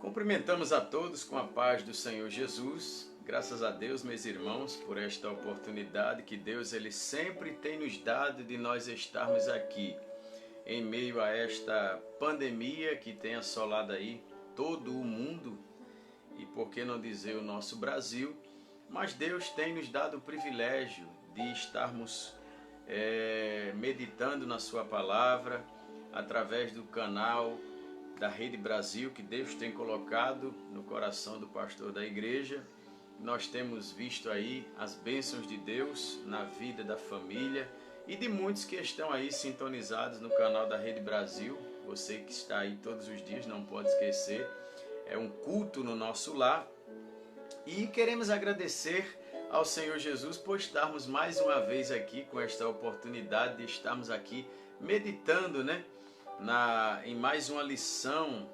Cumprimentamos a todos com a paz do Senhor Jesus. Graças a Deus, meus irmãos, por esta oportunidade que Deus ele sempre tem nos dado de nós estarmos aqui em meio a esta pandemia que tem assolado aí todo o mundo e por que não dizer o nosso Brasil, mas Deus tem nos dado o privilégio de estarmos meditando na sua palavra através do canal da Rede Brasil que Deus tem colocado no coração do pastor da igreja. Nós temos visto aí as bênçãos de Deus na vida da família e de muitos que estão aí sintonizados no canal da Rede Brasil. Você que está aí todos os dias, não pode esquecer, é um culto no nosso lar. E queremos agradecer ao Senhor Jesus por estarmos mais uma vez aqui com esta oportunidade de estarmos aqui meditando, em mais uma lição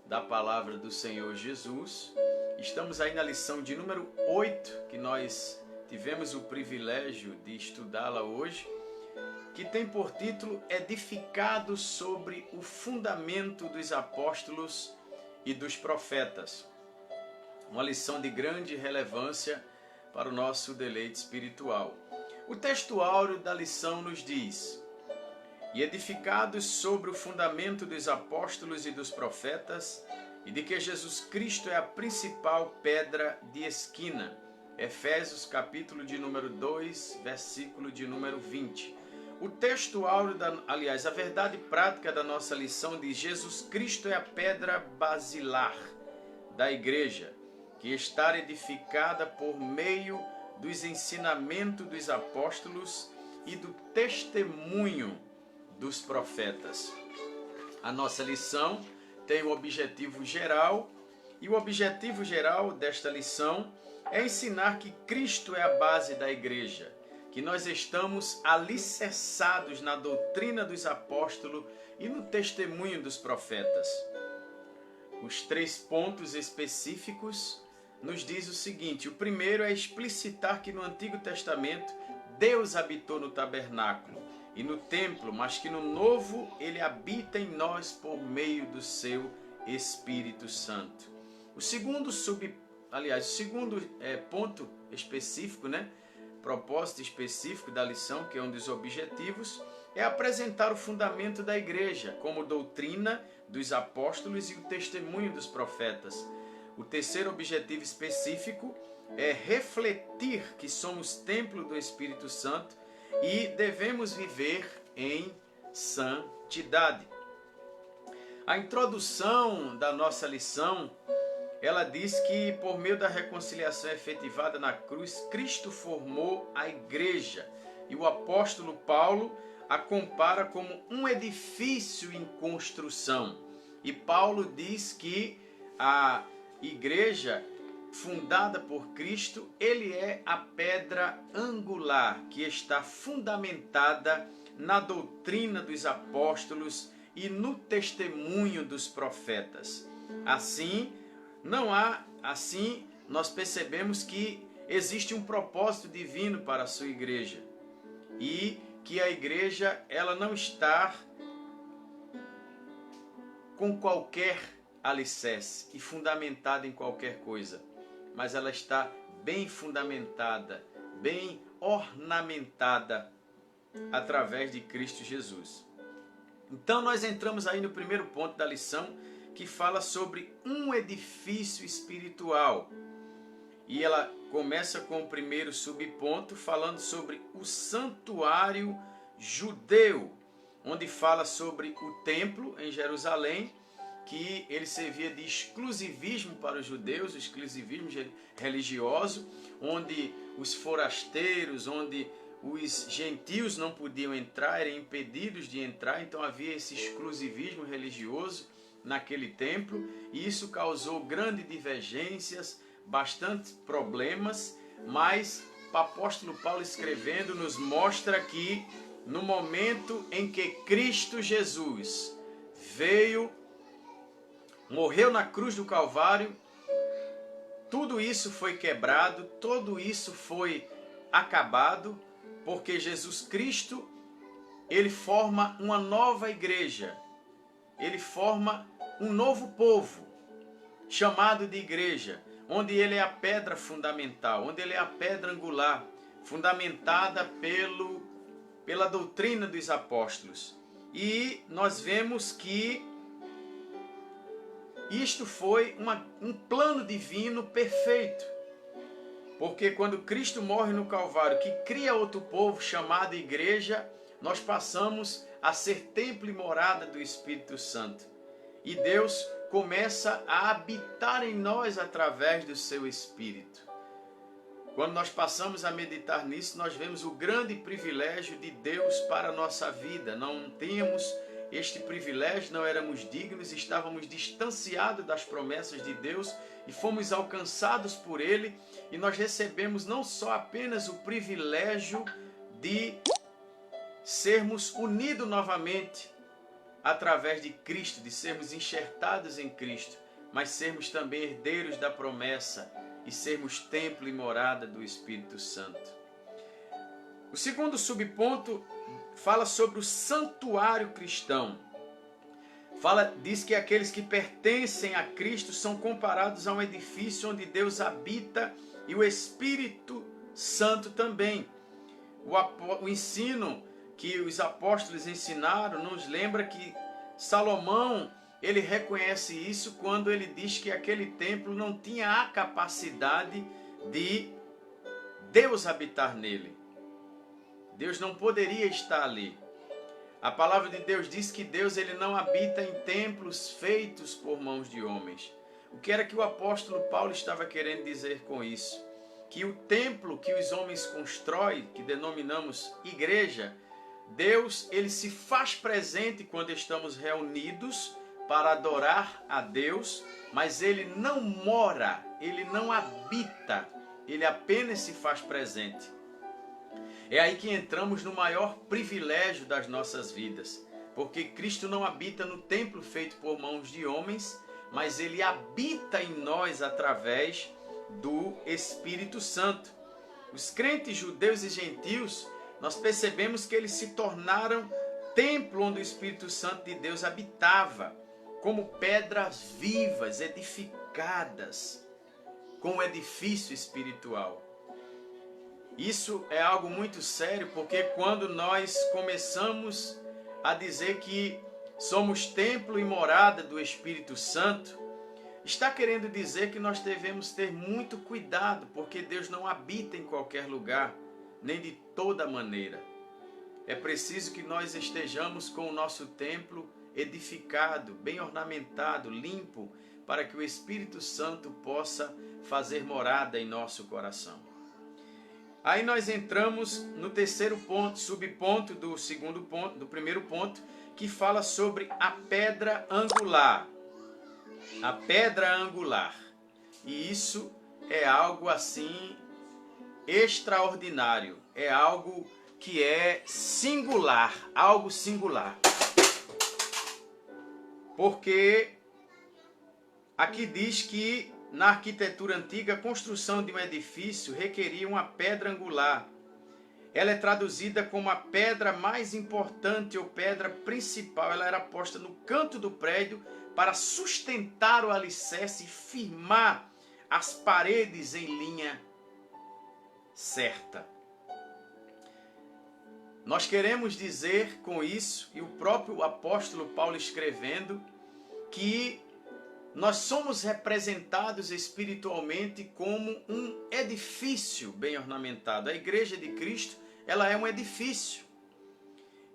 da palavra do Senhor Jesus. Estamos aí na lição de número 8, que nós tivemos o privilégio de estudá-la hoje, que tem por título Edificado sobre o fundamento dos apóstolos e dos profetas. Uma lição de grande relevância para o nosso deleite espiritual. O texto áureo da lição nos diz: e edificados sobre o fundamento dos apóstolos e dos profetas, e de que Jesus Cristo é a principal pedra de esquina. Efésios capítulo de número 2, versículo de número 20. O texto áureo, a verdade prática da nossa lição diz: Jesus Cristo é a pedra basilar da igreja, que está edificada por meio dos ensinamentos dos apóstolos e do testemunho dos profetas. A nossa lição tem um objetivo geral, e o objetivo geral desta lição é ensinar que Cristo é a base da igreja, que nós estamos alicerçados na doutrina dos apóstolos e no testemunho dos profetas. Os 3 pontos específicos nos diz o seguinte: o primeiro é explicitar que no Antigo Testamento Deus habitou no tabernáculo e no templo, mas que no Novo ele habita em nós por meio do seu Espírito Santo. O segundo ponto específico, propósito específico da lição, que é um dos objetivos, é apresentar o fundamento da igreja como doutrina dos apóstolos e o testemunho dos profetas. O terceiro objetivo específico é refletir que somos templo do Espírito Santo e devemos viver em santidade. A introdução da nossa lição, ela diz que por meio da reconciliação efetivada na cruz, Cristo formou a igreja. E o apóstolo Paulo a compara como um edifício em construção. E Paulo diz que a igreja fundada por Cristo, ele é a pedra angular que está fundamentada na doutrina dos apóstolos e no testemunho dos profetas. Assim, nós percebemos que existe um propósito divino para a sua igreja e que a igreja ela não está com qualquer alicerce e fundamentada em qualquer coisa, mas ela está bem fundamentada, bem ornamentada através de Cristo Jesus. Então nós entramos aí no primeiro ponto da lição, que fala sobre um edifício espiritual. E ela começa com o primeiro subponto, falando sobre o santuário judeu, onde fala sobre o templo em Jerusalém, que ele servia de exclusivismo para os judeus, exclusivismo religioso, onde os forasteiros, onde os gentios não podiam entrar, eram impedidos de entrar, então havia esse exclusivismo religioso naquele templo, e isso causou grandes divergências, bastantes problemas, mas o apóstolo Paulo escrevendo nos mostra que no momento em que Cristo Jesus morreu na cruz do Calvário, tudo isso foi quebrado, tudo isso foi acabado, porque Jesus Cristo, ele forma uma nova igreja, ele forma um novo povo, chamado de igreja, onde ele é a pedra fundamental, onde ele é a pedra angular, fundamentada pela doutrina dos apóstolos. E nós vemos que isto foi um plano divino perfeito. Porque quando Cristo morre no Calvário, que cria outro povo chamado igreja, nós passamos a ser templo e morada do Espírito Santo. E Deus começa a habitar em nós através do seu Espírito. Quando nós passamos a meditar nisso, nós vemos o grande privilégio de Deus para a nossa vida. Não tínhamos este privilégio, não éramos dignos, estávamos distanciados das promessas de Deus e fomos alcançados por Ele, e nós recebemos não só apenas o privilégio de sermos unidos novamente através de Cristo, de sermos enxertados em Cristo, mas sermos também herdeiros da promessa e sermos templo e morada do Espírito Santo. O segundo subponto fala sobre o santuário cristão. Diz que aqueles que pertencem a Cristo são comparados a um edifício onde Deus habita e o Espírito Santo também. O ensino que os apóstolos ensinaram nos lembra que Salomão, ele reconhece isso quando ele diz que aquele templo não tinha a capacidade de Deus habitar nele. Deus não poderia estar ali. A palavra de Deus diz que Deus ele não habita em templos feitos por mãos de homens. O que era que o apóstolo Paulo estava querendo dizer com isso? Que o templo que os homens constroem, que denominamos igreja, Deus ele se faz presente quando estamos reunidos para adorar a Deus, mas ele não mora, ele não habita, ele apenas se faz presente. É aí que entramos no maior privilégio das nossas vidas, porque Cristo não habita no templo feito por mãos de homens, mas ele habita em nós através do Espírito Santo. Os crentes judeus e gentios, nós percebemos que eles se tornaram templo onde o Espírito Santo de Deus habitava, como pedras vivas, edificadas, com um edifício espiritual. Isso é algo muito sério, porque quando nós começamos a dizer que somos templo e morada do Espírito Santo, está querendo dizer que nós devemos ter muito cuidado, porque Deus não habita em qualquer lugar, nem de toda maneira. É preciso que nós estejamos com o nosso templo edificado, bem ornamentado, limpo, para que o Espírito Santo possa fazer morada em nosso coração. Aí nós entramos no terceiro ponto, subponto do segundo ponto, do primeiro ponto, que fala sobre a pedra angular. A pedra angular. E isso é algo assim extraordinário, é algo que é singular, algo singular. Porque aqui diz que na arquitetura antiga, a construção de um edifício requeria uma pedra angular. Ela é traduzida como a pedra mais importante ou pedra principal. Ela era posta no canto do prédio para sustentar o alicerce e firmar as paredes em linha certa. Nós queremos dizer com isso, e o próprio apóstolo Paulo escrevendo, que nós somos representados espiritualmente como um edifício bem ornamentado. A igreja de Cristo, ela é um edifício.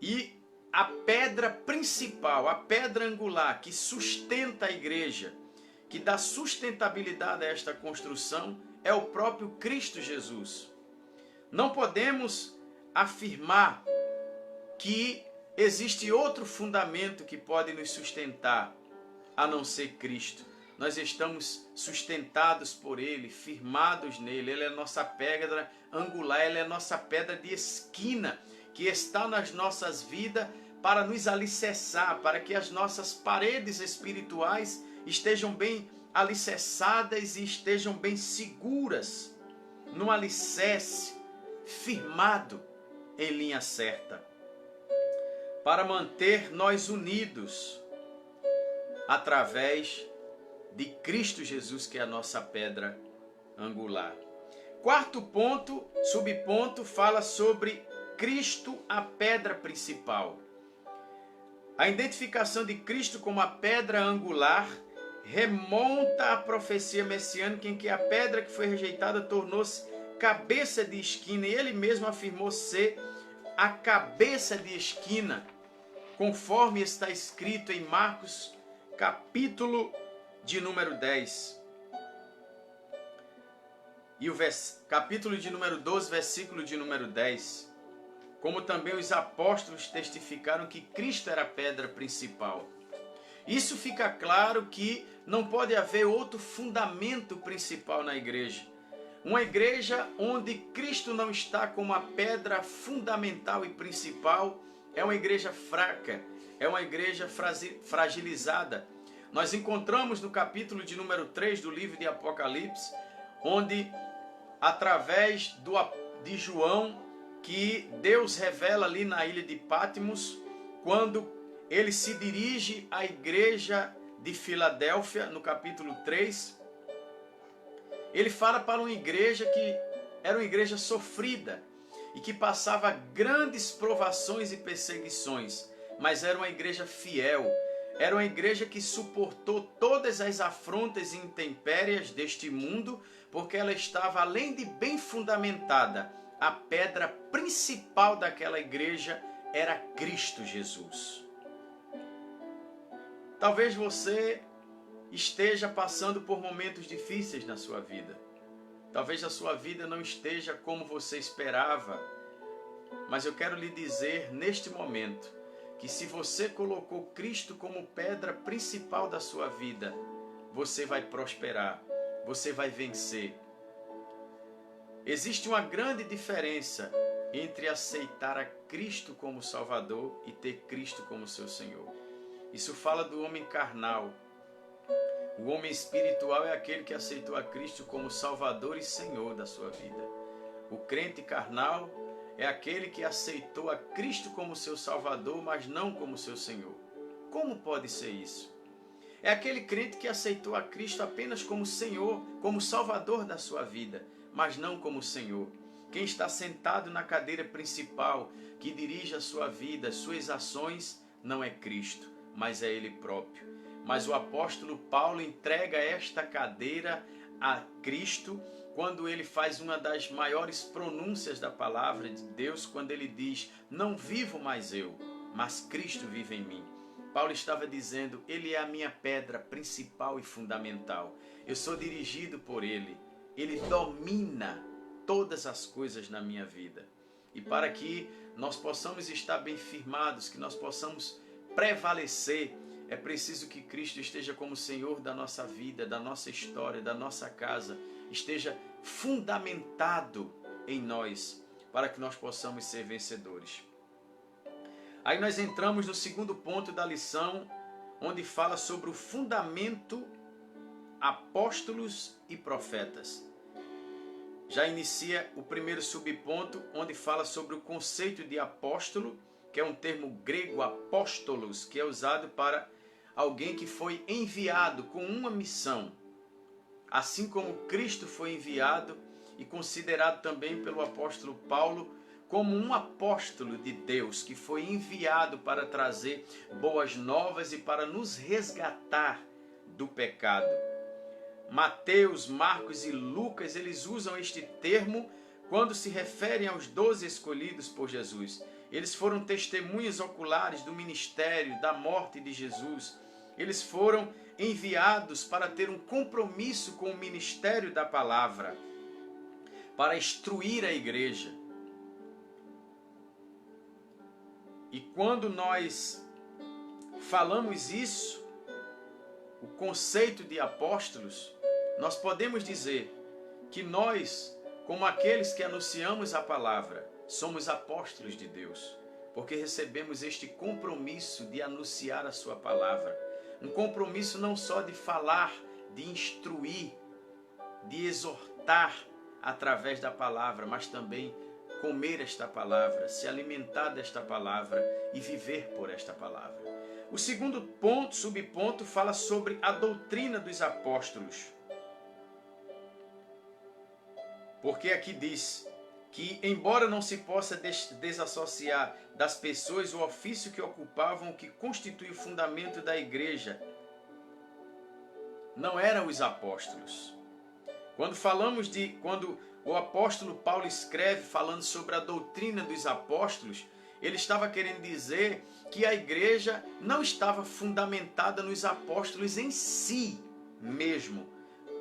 E a pedra principal, a pedra angular que sustenta a igreja, que dá sustentabilidade a esta construção, é o próprio Cristo Jesus. Não podemos afirmar que existe outro fundamento que pode nos sustentar, a não ser Cristo. Nós estamos sustentados por Ele, firmados nele. Ele é a nossa pedra angular, Ele é a nossa pedra de esquina, que está nas nossas vidas para nos alicerçar, para que as nossas paredes espirituais estejam bem alicerçadas e estejam bem seguras, num alicerce firmado em linha certa, para manter nós unidos através de Cristo Jesus, que é a nossa pedra angular. Quarto ponto, subponto, fala sobre Cristo, a pedra principal. A identificação de Cristo como a pedra angular remonta à profecia messiânica em que a pedra que foi rejeitada tornou-se cabeça de esquina, e ele mesmo afirmou ser a cabeça de esquina, conforme está escrito em Marcos, capítulo de número 10. E o capítulo de número 12, versículo de número 10. Como também os apóstolos testificaram que Cristo era a pedra principal. Isso fica claro que não pode haver outro fundamento principal na igreja. Uma igreja onde Cristo não está como a pedra fundamental e principal é uma igreja fraca, é uma igreja fragilizada. Nós encontramos no capítulo de número 3 do livro de Apocalipse, onde através de João, que Deus revela ali na ilha de Patmos, quando ele se dirige à igreja de Filadélfia, no capítulo 3, ele fala para uma igreja que era uma igreja sofrida e que passava grandes provações e perseguições, mas era uma igreja fiel, era uma igreja que suportou todas as afrontas e intempéries deste mundo, porque ela estava, além de bem fundamentada, a pedra principal daquela igreja era Cristo Jesus. Talvez você esteja passando por momentos difíceis na sua vida. Talvez a sua vida não esteja como você esperava. Mas eu quero lhe dizer neste momento que se você colocou Cristo como pedra principal da sua vida, você vai prosperar, você vai vencer. Existe uma grande diferença entre aceitar a Cristo como Salvador e ter Cristo como seu Senhor. Isso fala do homem carnal. O homem espiritual é aquele que aceitou a Cristo como Salvador e Senhor da sua vida. O crente carnal é aquele que aceitou a Cristo como seu Salvador, mas não como seu Senhor. Como pode ser isso? É aquele crente que aceitou a Cristo apenas como Senhor, como Salvador da sua vida, mas não como Senhor. Quem está sentado na cadeira principal, que dirige a sua vida, as suas ações, não é Cristo, mas é Ele próprio. Mas o apóstolo Paulo entrega esta cadeira a Cristo quando ele faz uma das maiores pronúncias da palavra de Deus, quando ele diz: não vivo mais eu, mas Cristo vive em mim. Paulo estava dizendo: Ele é a minha pedra principal e fundamental. Eu sou dirigido por Ele. Ele domina todas as coisas na minha vida. E para que nós possamos estar bem firmados, que nós possamos prevalecer, é preciso que Cristo esteja como Senhor da nossa vida, da nossa história, da nossa casa, esteja fundamentado em nós, para que nós possamos ser vencedores. Aí nós entramos no segundo ponto da lição, onde fala sobre o fundamento apóstolos e profetas. Já inicia o primeiro subponto, onde fala sobre o conceito de apóstolo, que é um termo grego apóstolos, que é usado para alguém que foi enviado com uma missão. Assim como Cristo foi enviado e considerado também pelo apóstolo Paulo como um apóstolo de Deus, que foi enviado para trazer boas novas e para nos resgatar do pecado. Mateus, Marcos e Lucas, eles usam este termo quando se referem aos 12 escolhidos por Jesus. Eles foram testemunhas oculares do ministério, da morte de Jesus. Eles foram enviados para ter um compromisso com o ministério da palavra, para instruir a igreja. E quando nós falamos isso, o conceito de apóstolos, nós podemos dizer que nós, como aqueles que anunciamos a palavra, somos apóstolos de Deus, porque recebemos este compromisso de anunciar a sua palavra. Um compromisso não só de falar, de instruir, de exortar através da palavra, mas também comer esta palavra, se alimentar desta palavra e viver por esta palavra. O segundo ponto, subponto, fala sobre a doutrina dos apóstolos. Porque aqui diz que, embora não se possa desassociar das pessoas o ofício que ocupavam, o que constitui o fundamento da igreja, não eram os apóstolos. Quando o apóstolo Paulo escreve falando sobre a doutrina dos apóstolos, ele estava querendo dizer que a igreja não estava fundamentada nos apóstolos em si mesmo,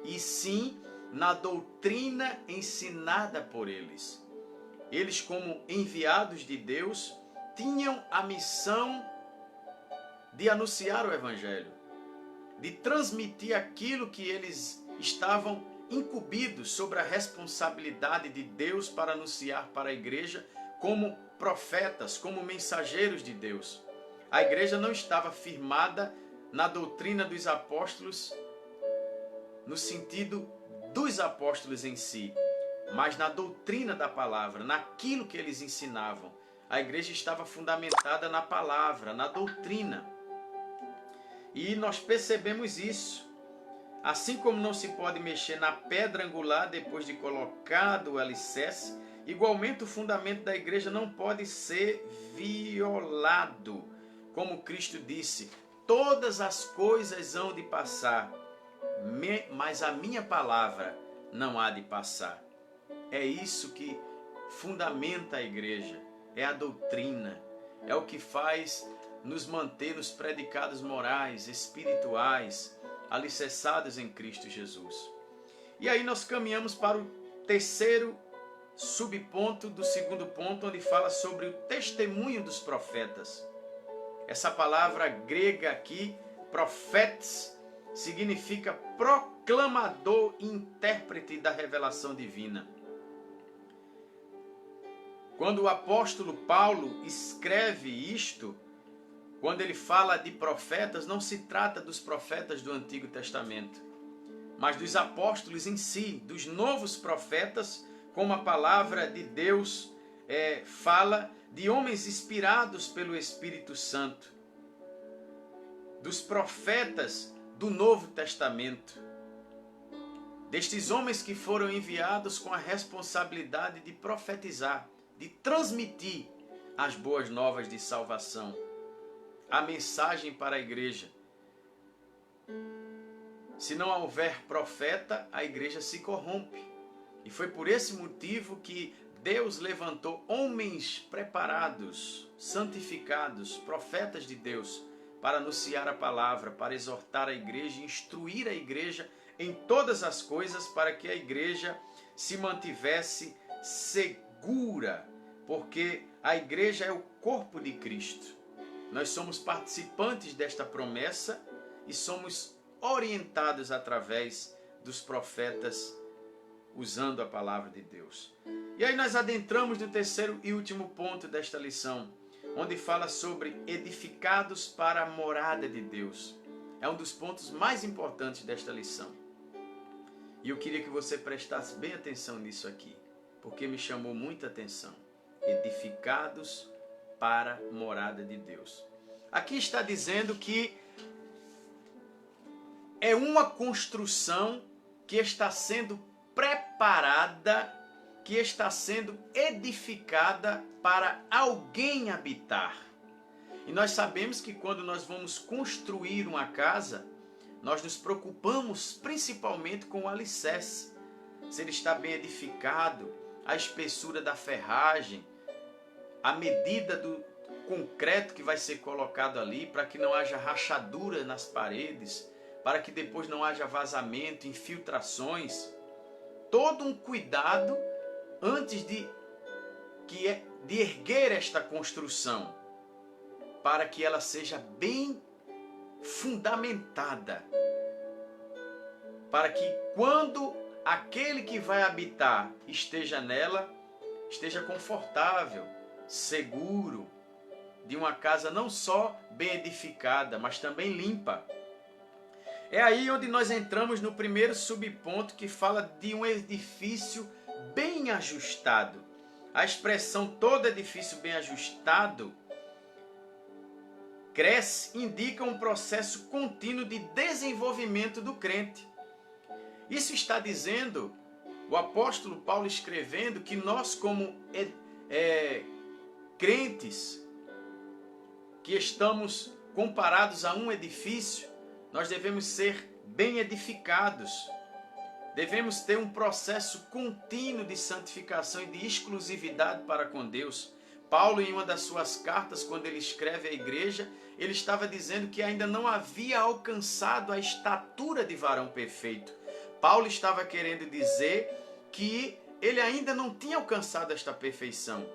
e sim na doutrina ensinada por eles. Eles, como enviados de Deus, tinham a missão de anunciar o evangelho, de transmitir aquilo que eles estavam incumbidos sobre a responsabilidade de Deus para anunciar para a igreja como profetas, como mensageiros de Deus. A igreja não estava firmada na doutrina dos apóstolos no sentido dos apóstolos em si, mas na doutrina da palavra, naquilo que eles ensinavam. A igreja estava fundamentada na palavra, na doutrina. E nós percebemos isso. Assim como não se pode mexer na pedra angular depois de colocado o alicerce, igualmente o fundamento da igreja não pode ser violado. Como Cristo disse, todas as coisas hão de passar, mas a minha palavra não há de passar. É isso que fundamenta a igreja, é a doutrina, é o que faz nos manter nos predicados morais, espirituais, alicerçados em Cristo Jesus. E aí nós caminhamos para o terceiro subponto do segundo ponto, onde fala sobre o testemunho dos profetas. Essa palavra grega aqui, profetes, significa proclamador e intérprete da revelação divina. Quando o apóstolo Paulo escreve isto, quando ele fala de profetas, não se trata dos profetas do Antigo Testamento, mas dos apóstolos em si, dos novos profetas, como a palavra de Deus fala, de homens inspirados pelo Espírito Santo, dos profetas do Novo Testamento, destes homens que foram enviados com a responsabilidade de profetizar, de transmitir as boas novas de salvação, a mensagem para a igreja. Se não houver profeta, a igreja se corrompe. E foi por esse motivo que Deus levantou homens preparados, santificados, profetas de Deus, para anunciar a palavra, para exortar a igreja, instruir a igreja em todas as coisas, para que a igreja se mantivesse segura, porque a igreja é o corpo de Cristo. Nós somos participantes desta promessa e somos orientados através dos profetas, usando a palavra de Deus. E aí nós adentramos no terceiro e último ponto desta lição, onde fala sobre edificados para a morada de Deus. É um dos pontos mais importantes desta lição. E eu queria que você prestasse bem atenção nisso aqui, porque me chamou muita atenção. Edificados para a morada de Deus. Aqui está dizendo que é uma construção que está sendo preparada, que está sendo edificada para alguém habitar. E nós sabemos que quando nós vamos construir uma casa, nós nos preocupamos principalmente com o alicerce. Se ele está bem edificado, a espessura da ferragem, a medida do concreto que vai ser colocado ali, para que não haja rachadura nas paredes, para que depois não haja vazamento, infiltrações. Todo um cuidado antes de erguer esta construção, para que ela seja bem fundamentada, para que quando aquele que vai habitar esteja nela, esteja confortável, seguro, de uma casa não só bem edificada, mas também limpa. É aí onde nós entramos no primeiro subponto, que fala de um edifício bem ajustado. A expressão todo edifício bem ajustado cresce, indica um processo contínuo de desenvolvimento do crente. Isso está dizendo, o apóstolo Paulo escrevendo, que nós como crentes, que estamos comparados a um edifício, nós devemos ser bem edificados. Devemos ter um processo contínuo de santificação e de exclusividade para com Deus. Paulo, em uma das suas cartas, quando ele escreve à igreja, ele estava dizendo que ainda não havia alcançado a estatura de varão perfeito. Paulo estava querendo dizer que ele ainda não tinha alcançado esta perfeição.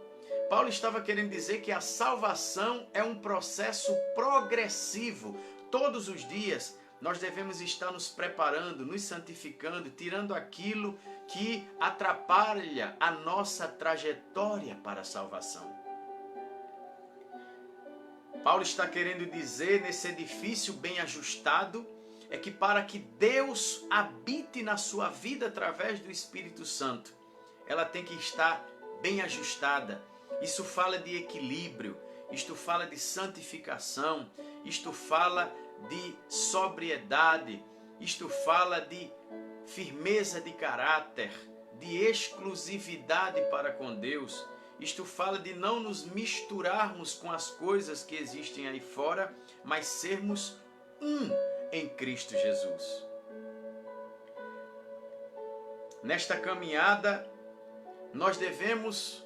Paulo estava querendo dizer que a salvação é um processo progressivo. Todos os dias nós devemos estar nos preparando, nos santificando, tirando aquilo que atrapalha a nossa trajetória para a salvação. Paulo está querendo dizer nesse edifício bem ajustado, é que para que Deus habite na sua vida através do Espírito Santo, ela tem que estar bem ajustada. Isso fala de equilíbrio, isto fala de santificação, isto fala de sobriedade, isto fala de firmeza de caráter, de exclusividade para com Deus. Isto fala de não nos misturarmos com as coisas que existem aí fora, mas sermos um em Cristo Jesus. Nesta caminhada, nós devemos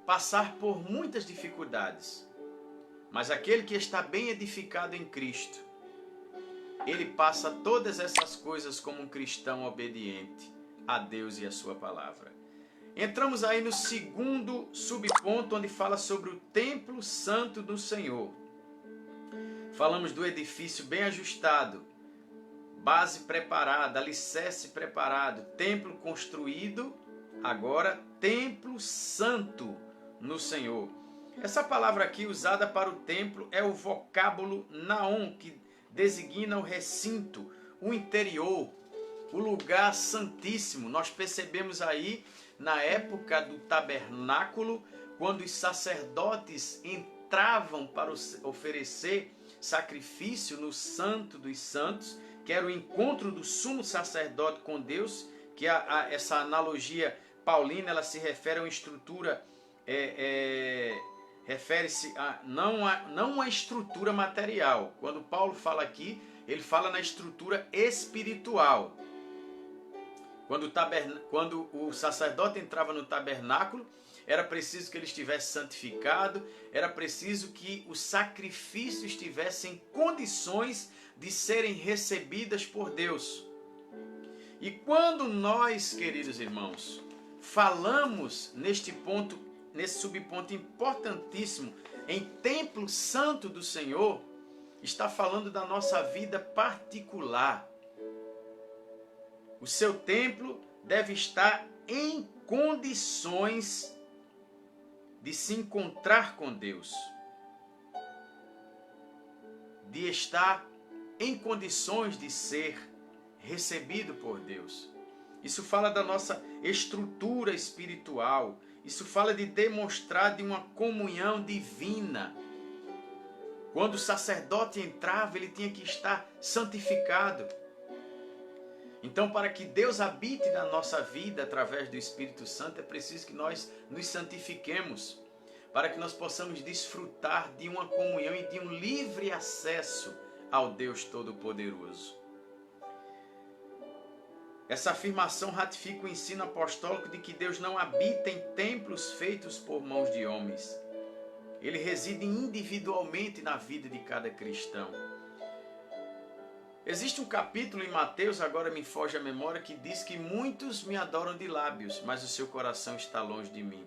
passar por muitas dificuldades, mas aquele que está bem edificado em Cristo, ele passa todas essas coisas como um cristão obediente a Deus e a sua palavra. Entramos aí no segundo subponto, onde fala sobre o templo santo do Senhor. Falamos do edifício bem ajustado, base preparada, alicerce preparado, templo construído, agora templo santo no Senhor. Essa palavra aqui usada para o templo é o vocábulo naon, que designa o recinto, o interior, o lugar santíssimo. Nós percebemos aí na época do tabernáculo, quando os sacerdotes entravam para oferecer sacrifício no Santo dos Santos, que era o encontro do sumo sacerdote com Deus, que essa analogia paulina ela se refere a uma estrutura, refere-se a não a estrutura material. Quando Paulo fala aqui, ele fala na estrutura espiritual. Quando o sacerdote entrava no tabernáculo, era preciso que ele estivesse santificado, era preciso que o sacrifício estivesse em condições de serem recebidas por Deus. E quando nós, queridos irmãos, falamos neste ponto, nesse subponto importantíssimo, em templo santo do Senhor, está falando da nossa vida particular. O seu templo deve estar em condições de se encontrar com Deus, de estar em condições de ser recebido por Deus. Isso fala da nossa estrutura espiritual, isso fala de demonstrar de uma comunhão divina. Quando o sacerdote entrava, ele tinha que estar santificado. Então, para que Deus habite na nossa vida através do Espírito Santo, é preciso que nós nos santifiquemos, para que nós possamos desfrutar de uma comunhão e de um livre acesso ao Deus Todo-Poderoso. Essa afirmação ratifica o ensino apostólico de que Deus não habita em templos feitos por mãos de homens. Ele reside individualmente na vida de cada cristão. Existe um capítulo em Mateus, agora me foge a memória, que diz que muitos me adoram de lábios, mas o seu coração está longe de mim.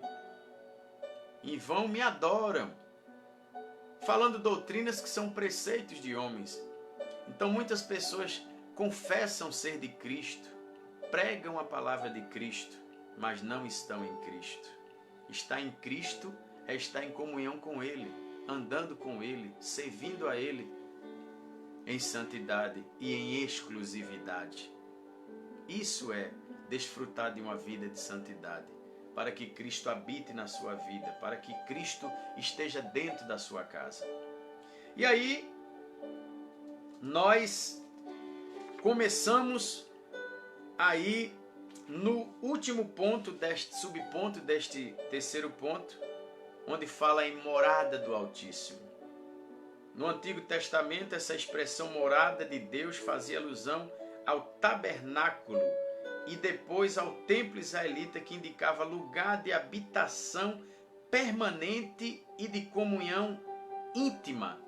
Em vão me adoram, falando doutrinas que são preceitos de homens. Então muitas pessoas confessam ser de Cristo, pregam a palavra de Cristo, mas não estão em Cristo. Estar em Cristo é estar em comunhão com Ele, andando com Ele, servindo a Ele, em santidade e em exclusividade. Isso é desfrutar de uma vida de santidade, para que Cristo habite na sua vida, para que Cristo esteja dentro da sua casa. E aí, nós começamos aí no último ponto, subponto deste terceiro ponto, onde fala em morada do Altíssimo. No Antigo Testamento, essa expressão morada de Deus fazia alusão ao tabernáculo e depois ao templo israelita, que indicava lugar de habitação permanente e de comunhão íntima.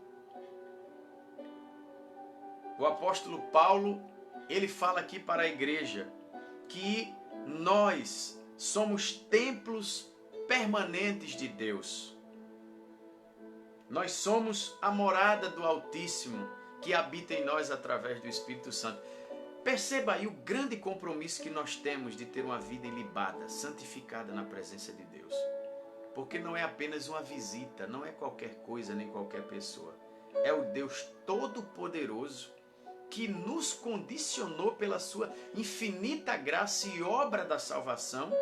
O apóstolo Paulo, ele fala aqui para a igreja que nós somos templos permanentes de Deus. Nós somos a morada do Altíssimo que habita em nós através do Espírito Santo. Perceba aí o grande compromisso que nós temos de ter uma vida ilibada, santificada na presença de Deus. Porque não é apenas uma visita, não é qualquer coisa nem qualquer pessoa. É o Deus Todo-Poderoso que nos condicionou pela sua infinita graça e obra da salvação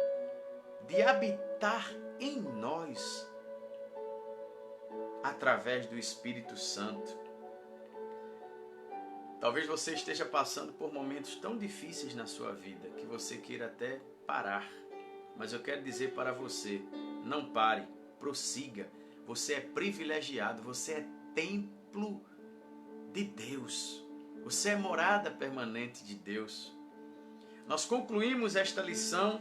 de habitar em nós através do Espírito Santo. Talvez você esteja passando por momentos tão difíceis na sua vida que você queira até parar. Mas eu quero dizer para você, não pare, prossiga. Você é privilegiado, você é templo de Deus. Você é morada permanente de Deus. Nós concluímos esta lição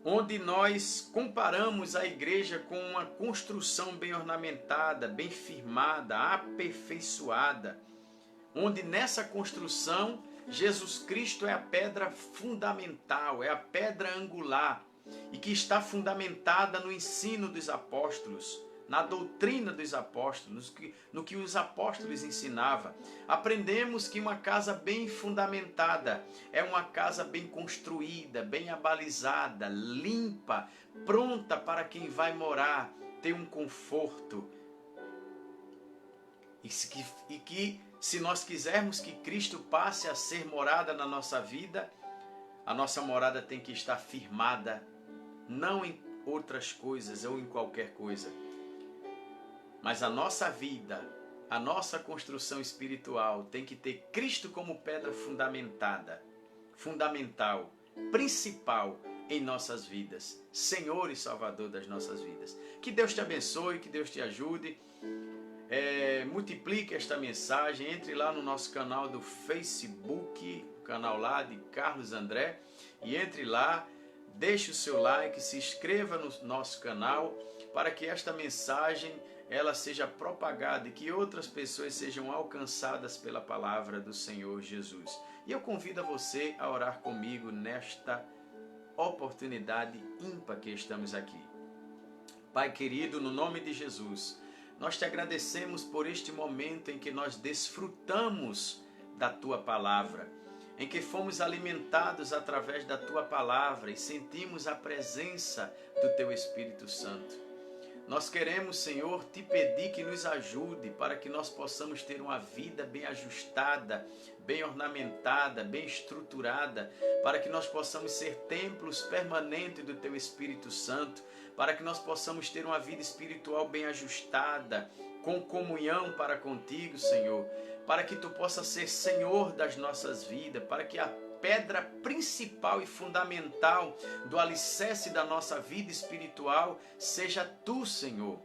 onde nós comparamos a igreja com uma construção bem ornamentada, bem firmada, aperfeiçoada, onde nessa construção Jesus Cristo é a pedra fundamental, é a pedra angular e que está fundamentada no ensino dos apóstolos, na doutrina dos apóstolos, no que os apóstolos ensinavam. Aprendemos que uma casa bem fundamentada é uma casa bem construída, bem abalizada, limpa, pronta para quem vai morar, ter um conforto. E que se nós quisermos que Cristo passe a ser morada na nossa vida, a nossa morada tem que estar firmada, não em outras coisas ou em qualquer coisa. Mas a nossa vida, a nossa construção espiritual tem que ter Cristo como pedra fundamental, principal em nossas vidas, Senhor e Salvador das nossas vidas. Que Deus te abençoe, que Deus te ajude. Multiplique esta mensagem, entre lá no nosso canal do Facebook, o canal lá de Carlos André, e entre lá, deixe o seu like, se inscreva no nosso canal, para que esta mensagem ela seja propagada e que outras pessoas sejam alcançadas pela palavra do Senhor Jesus. E eu convido a você a orar comigo nesta oportunidade ímpar que estamos aqui. Pai querido, no nome de Jesus, nós te agradecemos por este momento em que nós desfrutamos da Tua palavra, em que fomos alimentados através da Tua palavra e sentimos a presença do Teu Espírito Santo. Nós queremos, Senhor, te pedir que nos ajude para que nós possamos ter uma vida bem ajustada, bem ornamentada, bem estruturada, para que nós possamos ser templos permanentes do Teu Espírito Santo, para que nós possamos ter uma vida espiritual bem ajustada, com comunhão para contigo, Senhor, para que Tu possas ser Senhor das nossas vidas, para que a pedra principal e fundamental do alicerce da nossa vida espiritual seja Tu, Senhor.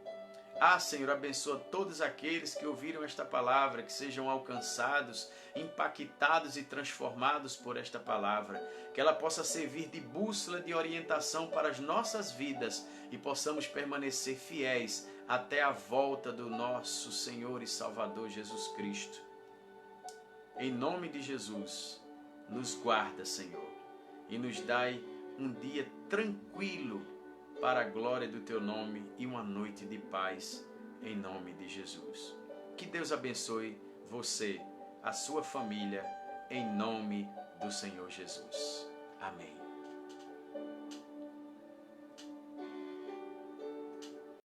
Senhor, abençoa todos aqueles que ouviram esta palavra, que sejam alcançados, impactados e transformados por esta palavra, que ela possa servir de bússola de orientação para as nossas vidas e possamos permanecer fiéis até a volta do nosso Senhor e Salvador Jesus Cristo. Em nome de Jesus, nos guarda, Senhor, e nos dai um dia tranquilo para a glória do Teu nome e uma noite de paz, em nome de Jesus. Que Deus abençoe você, a sua família, em nome do Senhor Jesus. Amém.